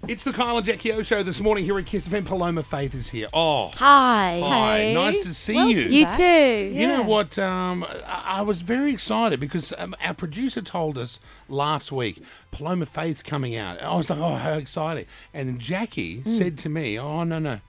It's the Kyle and Jackie O show this morning here at KIIS1065. Paloma Faith is here. Oh, Hi. hi. Hey. Nice to see Welcome you. You back. too. You know what? I was very excited because our producer told us last week Paloma Faith's coming out. I was like, oh, how exciting. And then Jackie said to me, oh, no,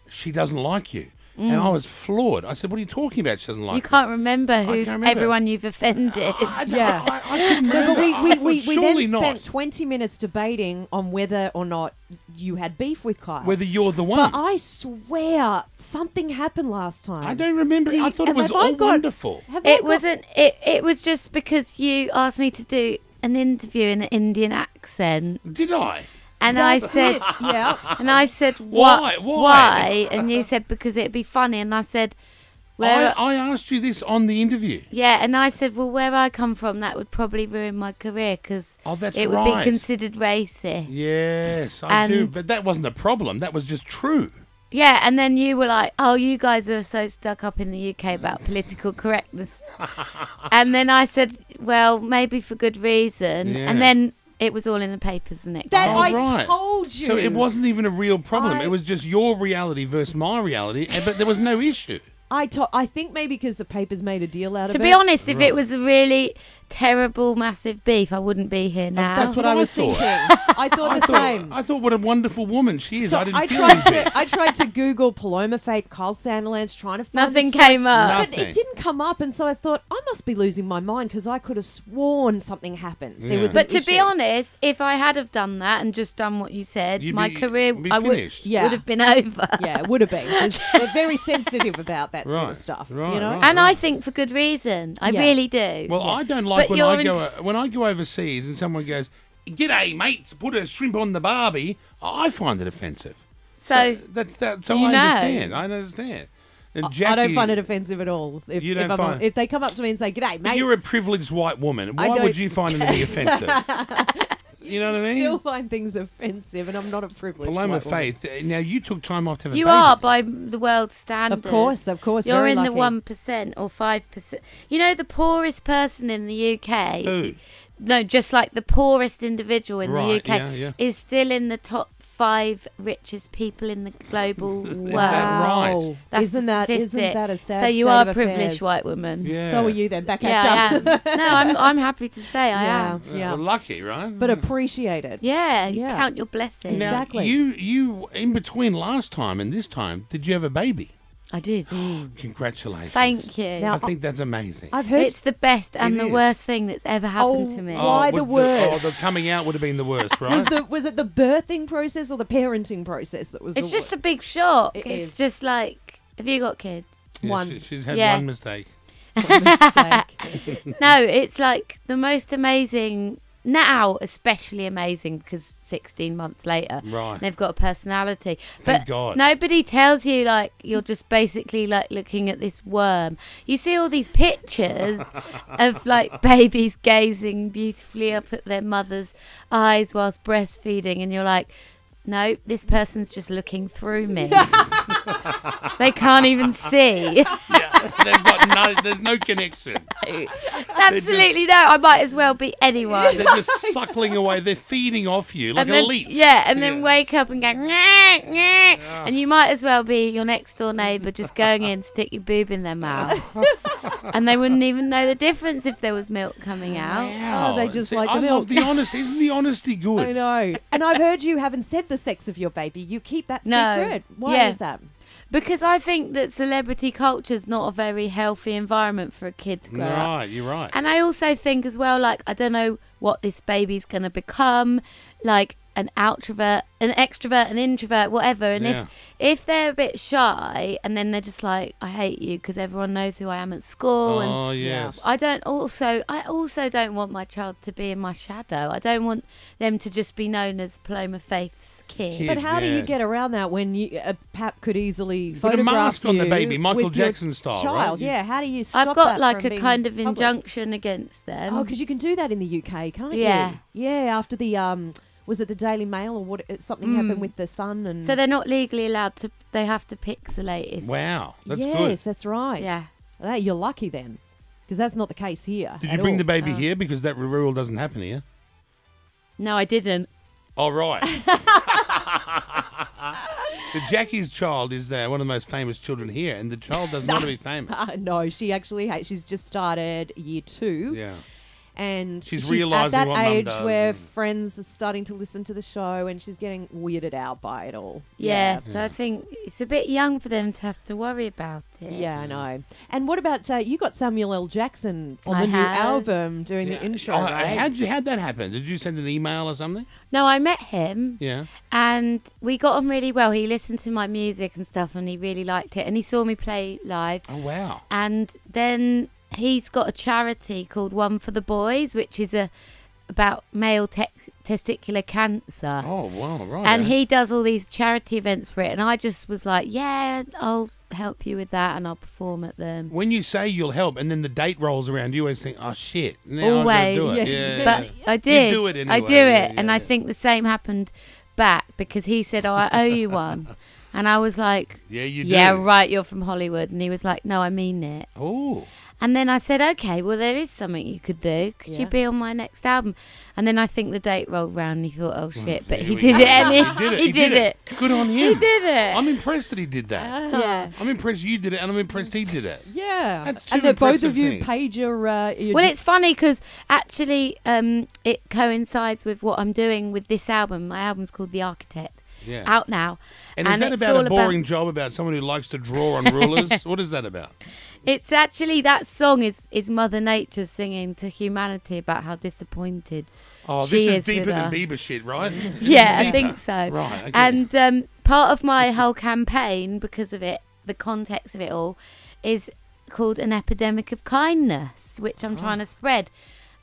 she doesn't like you. And I was floored. I said, what are you talking about? She doesn't like You me. can't remember who can't remember. everyone you've offended. I couldn't No, remember. but we I thought, surely then not. spent 20 minutes debating on whether or not you had beef with Kyle. Whether you're the one. But I swear something happened last time. I don't remember. Do you- I thought it was have I all got- wonderful. Have I It got- wasn't. It was just because you asked me to do an interview in an Indian accent, Did I? and I That's said, it, yeah. and I said, Why? Why? And you said because it'd be funny, and I said, where? I asked you this on the interview. Yeah, and I said, well, where I come from, that would probably ruin my career because Oh, that's it would right. be considered racist. Yes, I do. And- But that wasn't a problem. That was just true. Yeah, and then you were like, oh, you guys are so stuck up in the UK about political correctness. And then I said, well, maybe for good reason. Yeah. And then it was all in the papers the next That day. Oh, I right. told you. So it wasn't even a real problem. I- It was just your reality versus my reality, but there was no issue. I think maybe because the papers made a deal out To of it. be honest, if Right. it was a really terrible, massive beef, I wouldn't be here now. That's what I was thought. thinking. I thought the same. I thought what a wonderful woman she is. So I didn't I feel tried anything. to I tried to Google Paloma Faith, Kyle Sandilands, trying to find Nothing the story. came up. But Nothing. it didn't come up, and so I thought I must be losing my mind because I could have sworn something happened. Yeah. There was But an to be issue. honest, if I had have done that and just done what you said, You'd my be- career be I would finished. Yeah. have been over. Yeah, it would have been. 'Cause they're very sensitive about that sort Right, of stuff. right, you know. right. And I think for good reason. I Yeah. really do. Well, I don't like But when I go overseas and someone goes, "G'day, mate, put a shrimp on the barbie." I find it offensive. so So You I know. understand. I understand. And I Jackie, don't find it offensive at all. If, You don't if, find- if they come up to me and say, "G'day, mate," You're a privileged white woman. I Why don't- would you find it to be offensive? You know what I I mean? still find things offensive, and I'm not a privileged Paloma white woman. Faith. Now you took time off to have a you baby. are by the world standard. Of course. You're very in lucky. the 1% or 5%. You know the poorest person in the UK? Who? No, just like the poorest individual in Right, the UK yeah, yeah. is still in the top 5 richest people in the global Is world. that right? Wow. That's Isn't the that statistic. a sad So you state are of a privileged affairs? white woman. Yeah. So are you then? Back Yeah, I at am. No, I'm happy to say I Yeah. am. Yeah. Well, lucky, right? But appreciated. Yeah, you Yeah. count your blessings. Now, Exactly. You in between last time and this time, did you have a baby? I did. Congratulations. Thank you. Now, I think that's amazing. I've heard. It's the best and It the is. worst thing that's ever happened Oh, to me. Why the worst? The coming out would have been the worst, right? was it the birthing process or the parenting process that was? It's the just a big shock. It It's is. just like, have you got kids? Yeah, one. she's had Yeah. one mistake. mistake. No, it's like the most amazing, now especially amazing because 16 months later, Right. they've got a personality. Thank But God. nobody tells you like you're just basically like looking at this worm. You see all these pictures of like babies gazing beautifully up at their mother's eyes whilst breastfeeding, and you're like, no, this person's just looking through me. They can't even see. They've got there's no connection. Absolutely no. I might as well be anyone. They're just suckling away. They're feeding off you like And a then, leech. yeah, and then wake up and go, "Nyeh, nyeh," and you might as well be your next door neighbour just going in, stick your boob in their mouth. And they wouldn't even know the difference if there was milk coming out. Wow. Oh, they just See, like I the love milk. the honesty. Isn't the honesty good? I know. And I've heard you haven't said the sex of your baby. You keep that No. secret. Why Yeah. is that? Because I think that celebrity culture is not a very healthy environment for a kid to grow up. Right, you're right. And I also think as well, like, I don't know what this baby's going to become, like an extrovert, an introvert, whatever. And Yeah. if they're a bit shy and then they're just like, I hate you because everyone knows who I am at school. And Oh, yes. I also don't want my child to be in my shadow. I don't want them to just be known as Paloma Faith's kid. Kid. But how do yeah. you get around that when a pap could easily Put a photograph mask on the you baby, Michael with your Jackson style, child? right? Yeah. How do you stop I've got that like from a being kind of published? injunction against them. Oh, because you can do that in the UK, can't Yeah. you? Yeah. After the was it the Daily Mail or what? Something happened with the Sun and. So they're not legally allowed to. They have to pixelate if. Wow, that's yes, good. that's right. Yeah. You're lucky then, because that's not the case here. Did at you bring all. the baby here? Because that rule doesn't happen here. No, I didn't. Oh, right. The Jackie's child is one of the most famous children here, and the child doesn't want to be famous. No, she actually she's just started year 2. Yeah. And She's at realising that what mum age does where and- friends are starting to listen to the show, and she's getting weirded out by it all. Yeah, so I think it's a bit young for them to have to worry about it. Yeah, I know. And what about you got Samuel L. Jackson on I the new have. album doing the intro, right? How'd that happen? Did you send an email or something? No, I met him. Yeah. And we got on really well. He listened to my music and stuff, and he really liked it. And he saw me play live. Oh, wow. And then he's got a charity called One for the Boys, which is about male testicular cancer. Oh, wow, right. And he does all these charity events for it. And I just was like, yeah, I'll help you with that, and I'll perform at them. When you say you'll help, and then the date rolls around, you always think, oh, shit. Now I've gotta do it. Yeah. But I did. You do it anyway. I do it. And I think the same happened back, because he said, oh, I owe you one. And I was like, Yeah, you do. yeah, right, you're from Hollywood. And he was like, no, I mean it. Oh. And then I said, okay, well, there is something you could do. Could you be on my next album? And then I think the date rolled round and he thought, oh, shit. But he did it. And he did it. Good on him. He did it. I'm impressed that he did that. Yeah. I'm impressed you did it, and I'm impressed he did it. Yeah. That's two And that both impressive of you things. paid your Well, it's funny because actually it coincides with what I'm doing with this album. My album's called The Architect. Yeah. Out now. And is that it's about all a boring job about someone who likes to draw on rulers? What is that about? It's actually, that song is Mother Nature singing to humanity about how disappointed Oh, she this is is deeper with than her. Bieber shit, right? Yeah, I Deeper. think so. Right, okay. And part of my whole campaign, because of it, the context of it all, is called An Epidemic of Kindness, which I'm trying to spread.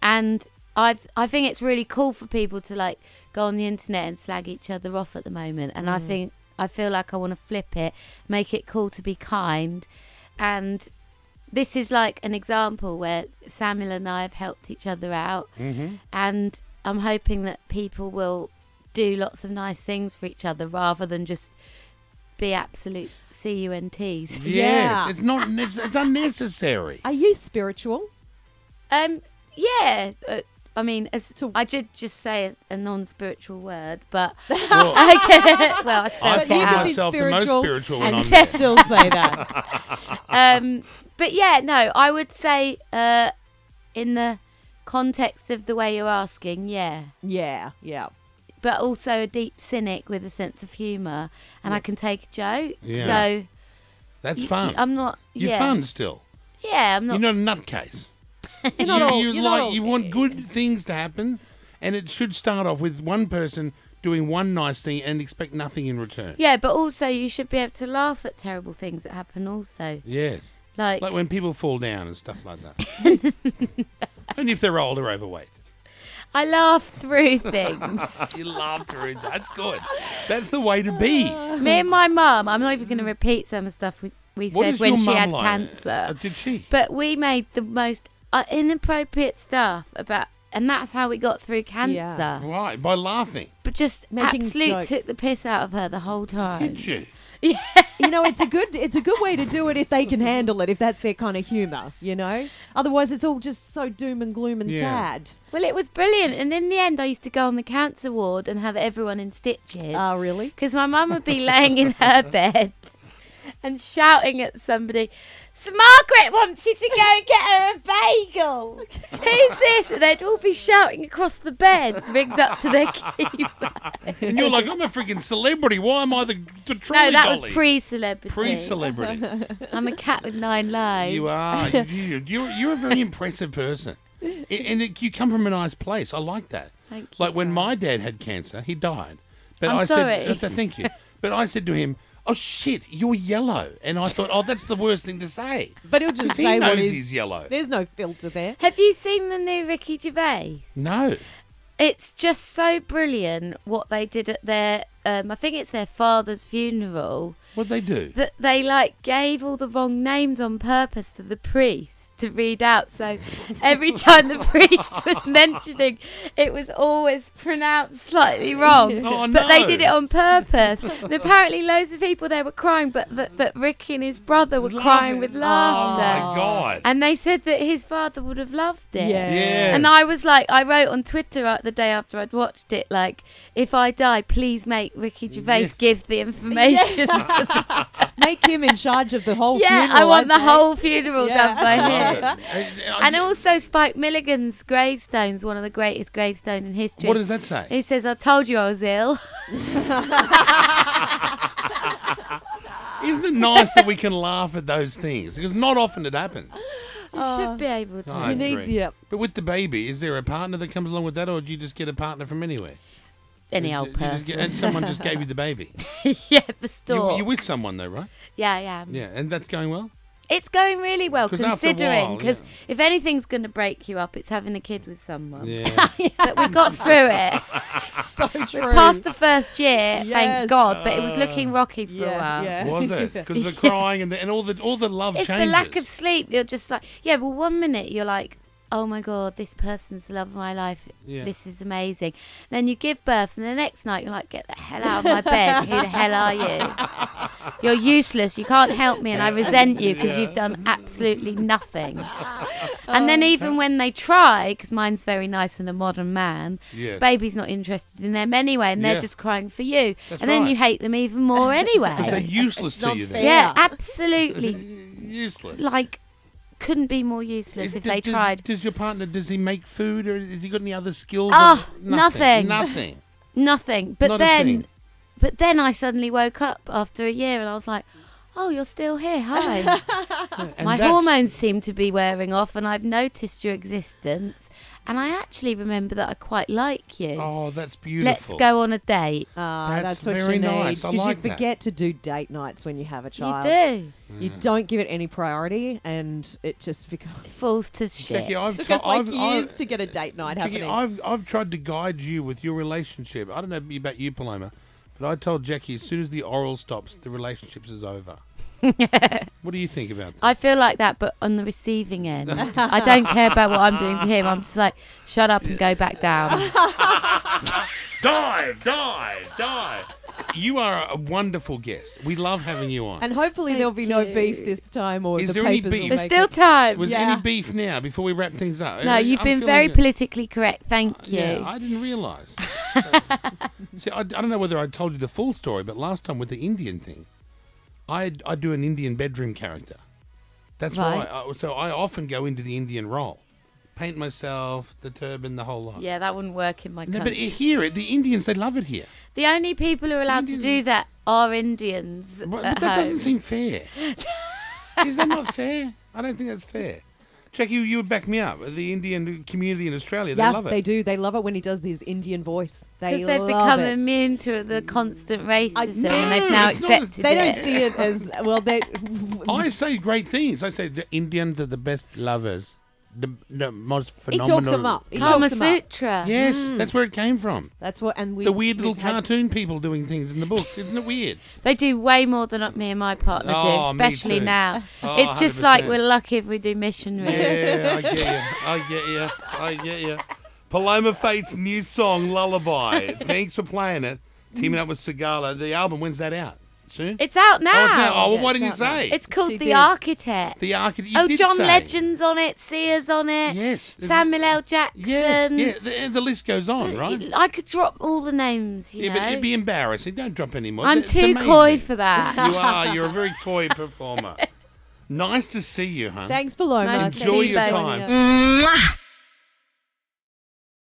And I think it's really cool for people to like go on the internet and slag each other off at the moment. And I feel like I want to flip it, make it cool to be kind. And this is like an example where Samuel and I have helped each other out. Mm-hmm. And I'm hoping that people will do lots of nice things for each other rather than just be absolute CUNTs. Yes, Yeah. it's not. It's unnecessary. Are you spiritual? Yeah. I mean, I did just say a non-spiritual word, but Well, I I spelled it find out. myself the most spiritual when and I'm there. still say that. But yeah, no, I would say in the context of the way you're asking, yeah. Yeah, yeah. But also a deep cynic with a sense of humour, and I can take a joke. Yeah. So That's fun. I'm not. You're yeah. fun still. Yeah, I'm not. You're not a nutcase. You're not all- you're not all- You want good things to happen, and it should start off with one person doing one nice thing and expect nothing in return. Yeah, but also you should be able to laugh at terrible things that happen. Also, Yes. like Like when people fall down and stuff like that. And if they're old or overweight. I laugh through things. You laugh through it. That's good. That's the way to be. Me and my mum. I'm not even going to repeat some of the stuff we What said is when your she mum had like? cancer. Did she? But we made the most inappropriate stuff about, and that's how we got through cancer. Right, by laughing. But just Making absolute jokes. took the piss out of her the whole time. Did you? You know, it's a good way to do it if they can handle it, if that's their kind of humour, you know? Otherwise, it's all just so doom and gloom and Yeah. sad. Well, it was brilliant. And in the end, I used to go on the cancer ward and have everyone in stitches. Oh, really? Because my mum would be laying in her bed and shouting at somebody, "So Margaret wants you to go and get her a bagel. Who's this?" And they'd all be shouting across the beds, rigged up to their keyboard. And you're like, I'm a freaking celebrity. Why am I the trolley No, that dolly? was pre-celebrity. Pre-celebrity. I'm a cat with 9 lives. You are. You're a very impressive person. You come from a nice place. I like that. Thank you. Like when my dad had cancer, he died. But I'm I sorry. said, thank you. But I said to him, "Oh shit, you're yellow." And I thought, "Oh, that's the worst thing to say." But he'll 'Cause just he say knows what is. he's yellow. There's no filter there. Have you seen the new Ricky Gervais? No. It's just so brilliant what they did at their, I think it's their father's funeral, What'd they do? that they like gave all the wrong names on purpose to the priest. to read out. So every time the priest was mentioning, it was always pronounced slightly wrong. Oh, But they no. did it on purpose. And apparently loads of people there were crying, but Ricky and his brother were crying with Oh laughter. my God. And they said that his father would have loved it. Yeah. Yes. And I was like, I wrote on Twitter the day after I'd watched it, like, if I die, please make Ricky Gervais Yes. give the information. Make him in charge of the whole Yeah, funeral. I want the say. whole funeral Yeah. done by him. Love it. And also Spike Milligan's gravestone's one of the greatest gravestones in history. What does that say? He says, I told you I was ill. Isn't it nice that we can laugh at those things? Because not often it happens. You should be able to. I You need, agree. yeah. But with the baby, is there a partner that comes along with that, or do you just get a partner from anywhere? Any You old just get- and person. someone just gave you the baby. Yeah, the store. You're with someone though, right? Yeah, I am. Yeah, and that's going well. It's going really well, 'Cause after a considering. while, Because yeah. if anything's going to break you up, it's having a kid with someone. Yeah. But we got through it. So true. We passed the first year, Yes. thank God. But it was looking rocky for a Yeah, while. yeah. Was it? Because the crying and all the love It's changes. the lack of sleep. You're just like, yeah, well, 1 minute you're like, oh my God, this person's the love of my life. Yeah. This is amazing. Then you give birth, and the next night you're like, get the hell out of my bed. Who the hell are you? You're useless. You can't help me, and I resent you because you've done absolutely nothing. And then even when they try, because mine's very nice and a modern man, Yes. baby's not interested in them anyway, and Yeah. they're just crying for you. That's and then right. you hate them even more Because they're anyway. useless to not you fair. then. Yeah, absolutely. Useless. Like, couldn't be more useless if they tried. Does your partner, does he make food, or has he got any other skills? Oh, Or nothing. Nothing. Nothing. But Not a thing. then I suddenly woke up after a year and I was like, oh, you're still here. Hi. And My that's- hormones seem to be wearing off, and I've noticed your existence. And I actually remember that I quite like you. Oh, that's beautiful. Let's go on a date. That's what very you need. nice. I Because like you that. forget to do date nights when you have a child. You do. You don't give it any priority, and it just becomes. It falls to shit. Jackie, I've, Took us like I've, years I've, to get a date night Jackie, happening. I've tried to guide you with your relationship. I don't know about you, Paloma, but I told Jackie as soon as the oral stops, the relationship is over. What do you think about that? I feel like that, but on the receiving end. I don't care about what I'm doing to him. I'm just like, shut up and go back down. Dive. You are a wonderful guest. We love having you on. And hopefully there'll be no beef this time, or Is the there any papers beef? will There's make still it. time. Was there Yeah. any beef now before we wrap things up? No, you've I'm been feeling very that- politically correct. Thank you. Yeah, I didn't realise. See, I don't know whether I told you the full story, but last time with the Indian thing, I do an Indian bedroom character. That's Right. why. So I often go into the Indian role, paint myself, the turban, the whole lot. Yeah, that wouldn't work in my No, but country. here, the Indians, they love it here. The only people who are allowed to do that are Indians. But at that doesn't home. seem fair. Is that not fair? I don't think that's fair. Jackie, you would back me up. The Indian community in Australia, they Yeah, love it. they do. They love it when he does his Indian voice. They Because they've love become it. immune to the constant racism, No, and they've now it's not- accepted They it. don't see it as well. They I say great things. I say the Indians are the best lovers, the most he phenomenal. talks them up. He Kama talks them up. Sutra. Yes, that's where it came from. That's what. And we The weird little we've had- cartoon people doing things in the book. Isn't it weird? They do way more than me and my partner Oh, do, me especially too. now. Oh, It's just like 100%. we're lucky if we do missionary. Yeah, I get you. Paloma Faith's new song, Lullaby. Thanks for playing it. Teaming up with Segala. The album, when's that out? Soon? It's out now. Oh, it's out. Oh, well, Yeah, why it's didn't you out now. say? It's called She The did. Architect. The Architect. Oh, John Legend's on it, Sia's on it, Yes. there's- Samuel L. Jackson. Yes, yeah. The list goes on, right? I could drop all the names, you Yeah, know. but it'd be embarrassing. Don't drop any more. I'm It's too amazing. coy for that. You are. You're a very coy performer. Nice to see you, hon. Thanks, Paloma. Nice to Enjoy see you, your babe. time. Mwah!